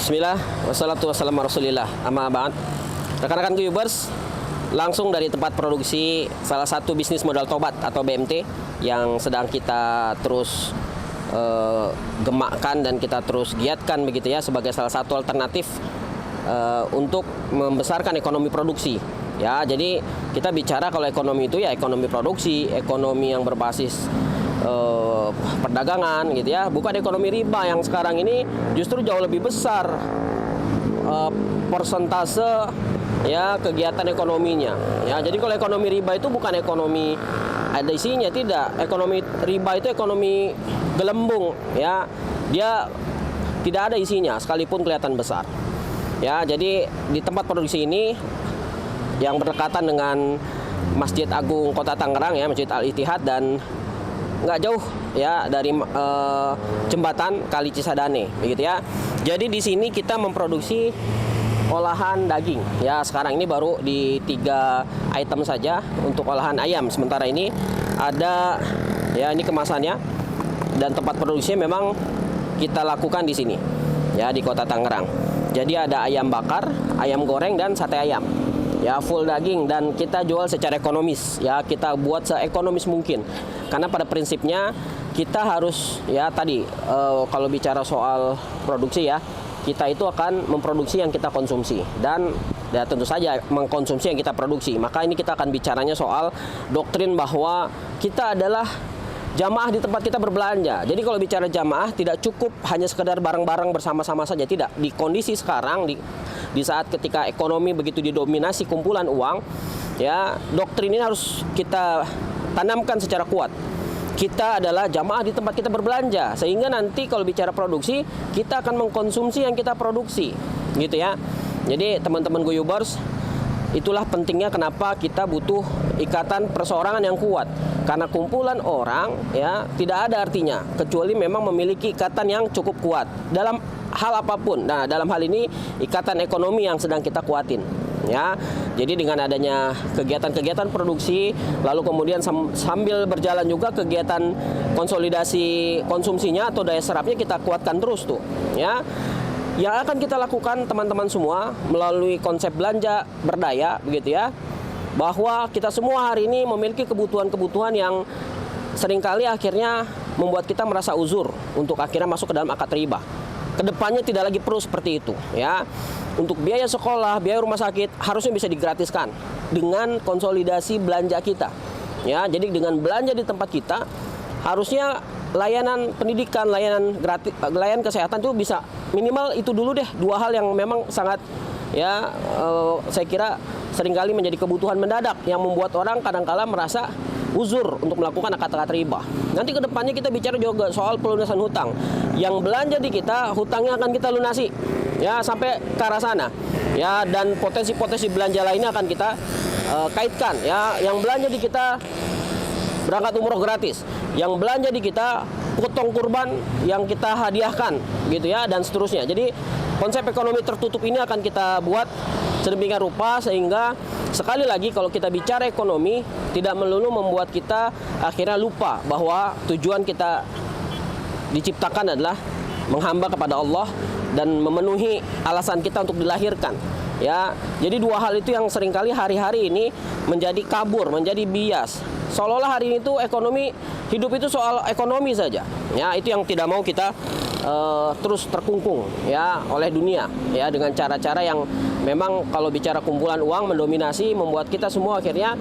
Bismillah, wassalatu wassalamu ala rasulillah, amma ba'd. Rekan-rekan Quyubers, langsung dari tempat produksi salah satu bisnis modal tobat atau BMT yang sedang kita terus gemakkan dan kita terus giatkan begitu ya, sebagai salah satu alternatif untuk membesarkan ekonomi produksi. Ya, jadi kita bicara kalau ekonomi itu ya ekonomi produksi, ekonomi yang berbasis perdagangan gitu ya, bukan ekonomi riba yang sekarang ini justru jauh lebih besar persentase ya kegiatan ekonominya. Ya, jadi kalau ekonomi riba itu bukan ekonomi ada isinya, tidak. Ekonomi riba itu ekonomi gelembung ya. Dia tidak ada isinya sekalipun kelihatan besar. Ya, jadi di tempat produksi ini yang berdekatan dengan Masjid Agung Kota Tangerang ya, Masjid Al-Ittihad, dan nggak jauh ya dari jembatan Kali Cisadane begitu ya. Jadi di sini kita memproduksi olahan daging ya. Sekarang ini baru di 3 item saja untuk olahan ayam. Sementara ini ada ya, ini kemasannya, dan tempat produksinya memang kita lakukan di sini ya, di Kota Tangerang. Jadi ada ayam bakar, ayam goreng, dan sate ayam ya, full daging, dan kita jual secara ekonomis ya, kita buat seekonomis mungkin. Karena pada prinsipnya kita harus ya tadi kalau bicara soal produksi ya, kita itu akan memproduksi yang kita konsumsi, dan ya tentu saja mengkonsumsi yang kita produksi. Maka ini kita akan bicaranya soal doktrin bahwa kita adalah jamaah di tempat kita berbelanja. Jadi kalau bicara jamaah tidak cukup hanya sekedar bareng-bareng bersama-sama saja, tidak. Di kondisi sekarang, di saat ketika ekonomi begitu didominasi kumpulan uang ya, doktrin ini harus kita tanamkan secara kuat. Kita adalah jamaah di tempat kita berbelanja, sehingga nanti kalau bicara produksi kita akan mengkonsumsi yang kita produksi gitu ya. Jadi teman-teman Quyubers, itulah pentingnya kenapa kita butuh ikatan perseorangan yang kuat. Karena kumpulan orang ya tidak ada artinya kecuali memang memiliki ikatan yang cukup kuat dalam hal apapun. Nah, dalam hal ini ikatan ekonomi yang sedang kita kuatin ya. Jadi dengan adanya kegiatan-kegiatan produksi, lalu kemudian sambil berjalan juga kegiatan konsolidasi konsumsinya atau daya serapnya kita kuatkan terus tuh ya. Yang akan kita lakukan teman-teman semua melalui konsep belanja berdaya begitu ya, bahwa kita semua hari ini memiliki kebutuhan-kebutuhan yang seringkali akhirnya membuat kita merasa uzur untuk akhirnya masuk ke dalam akad riba. Kedepannya tidak lagi perlu seperti itu ya. Untuk biaya sekolah, biaya rumah sakit harusnya bisa digratiskan dengan konsolidasi belanja kita ya. Jadi dengan belanja di tempat kita, harusnya layanan pendidikan, layanan gratis, layanan kesehatan itu bisa minimal itu dulu deh. 2 hal yang memang sangat ya saya kira seringkali menjadi kebutuhan mendadak yang membuat orang kadangkala merasa uzur untuk melakukan akad-akad riba. Nanti kedepannya kita bicara juga soal pelunasan hutang. Yang belanja di kita, hutangnya akan kita lunasi ya sampai ke arah sana ya, dan potensi-potensi belanja lainnya akan kita kaitkan ya. Yang belanja di kita berangkat umroh gratis, yang belanja di kita potong kurban yang kita hadiahkan gitu ya, dan seterusnya. Jadi konsep ekonomi tertutup ini akan kita buat sedemikian rupa sehingga sekali lagi kalau kita bicara ekonomi tidak melulu membuat kita akhirnya lupa bahwa tujuan kita diciptakan adalah menghamba kepada Allah dan memenuhi alasan kita untuk dilahirkan ya. Jadi 2 hal itu yang seringkali hari-hari ini menjadi kabur, menjadi bias. Seolah-olah hari ini tuh ekonomi, hidup itu soal ekonomi saja ya. Itu yang tidak mau kita terus terkungkung ya oleh dunia ya, dengan cara-cara yang memang kalau bicara kumpulan uang mendominasi, membuat kita semua akhirnya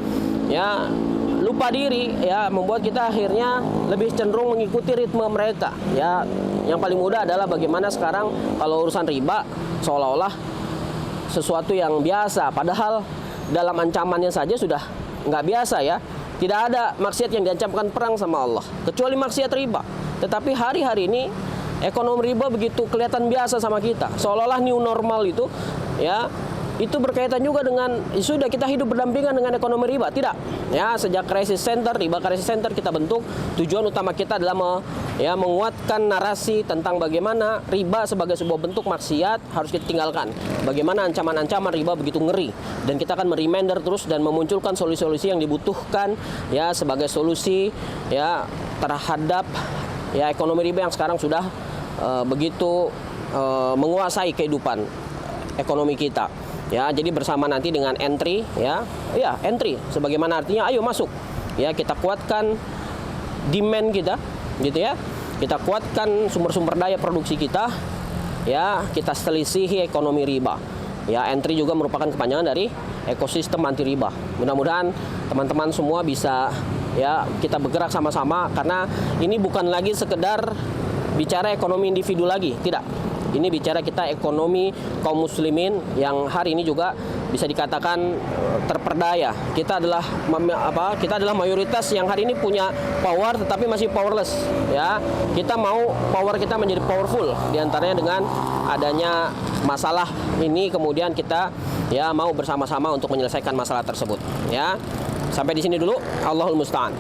ya lupa diri ya, membuat kita akhirnya lebih cenderung mengikuti ritme mereka ya. Yang paling mudah adalah bagaimana sekarang kalau urusan riba seolah-olah sesuatu yang biasa, padahal dalam ancamannya saja sudah nggak biasa ya. Tidak ada maksiat yang diancamkan perang sama Allah kecuali maksiat riba. Tetapi hari-hari ini ekonomi riba begitu kelihatan biasa sama kita, seolah-olah new normal itu ya, itu berkaitan juga dengan sudah kita hidup berdampingan dengan ekonomi riba. Tidak ya, sejak krisis center, riba krisis center kita bentuk, tujuan utama kita adalah menguatkan narasi tentang bagaimana riba sebagai sebuah bentuk maksiat harus kita tinggalkan, bagaimana ancaman-ancaman riba begitu ngeri, dan kita akan mereminder terus dan memunculkan solusi-solusi yang dibutuhkan ya sebagai solusi ya terhadap ya ekonomi riba yang sekarang sudah begitu menguasai kehidupan ekonomi kita. Ya, jadi bersama nanti dengan entry, entry. Sebagaimana artinya, ayo masuk. Ya, kita kuatkan demand kita, gitu ya. Kita kuatkan sumber-sumber daya produksi kita. Ya, kita selisihi ekonomi riba. Ya, entry juga merupakan kepanjangan dari ekosistem anti riba. Mudah-mudahan teman-teman semua bisa, ya, kita bergerak sama-sama, karena ini bukan lagi sekedar bicara ekonomi individu lagi, tidak. Ini bicara kita ekonomi kaum muslimin yang hari ini juga bisa dikatakan terperdaya. Kita adalah mayoritas yang hari ini punya power tetapi masih powerless, ya. Kita mau power kita menjadi powerful, diantaranya dengan adanya masalah ini, kemudian kita, ya, mau bersama-sama untuk menyelesaikan masalah tersebut, ya. Sampai di sini dulu. Allahul musta'an.